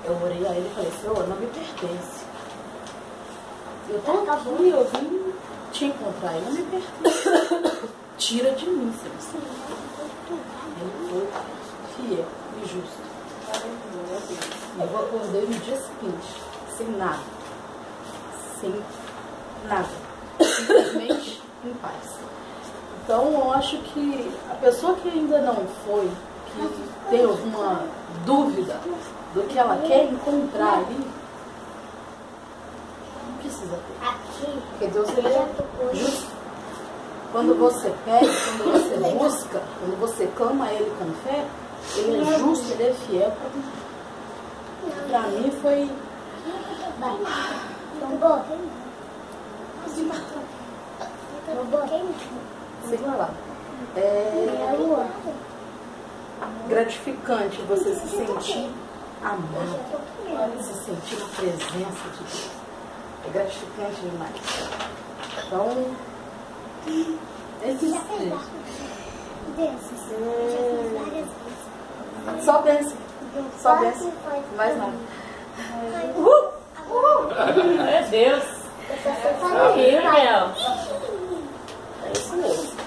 Eu orei a ele e falei, Senhor, não me pertence. Eu tô aqui, eu vim te encontrar, ele não me pertence. Tira de mim, Senhor. Ele foi fiel e justo. Eu acordei no dia seguinte, sem nada. Sem nada. Simplesmente em paz. Então eu acho que a pessoa que ainda não foi, que tem alguma dúvida do que ela quer encontrar ali, não precisa ter. Porque Deus ele é justo. Quando você pede, quando você busca, quando você clama a Ele com fé, Ele é justo, Ele é fiel. Para mim foi... Sei lá. É gratificante você se sentir amado, se sentir na presença de Deus. É gratificante demais. Então, esses só benção. Só benção. Mais nada. É Deus. Aí, Mel.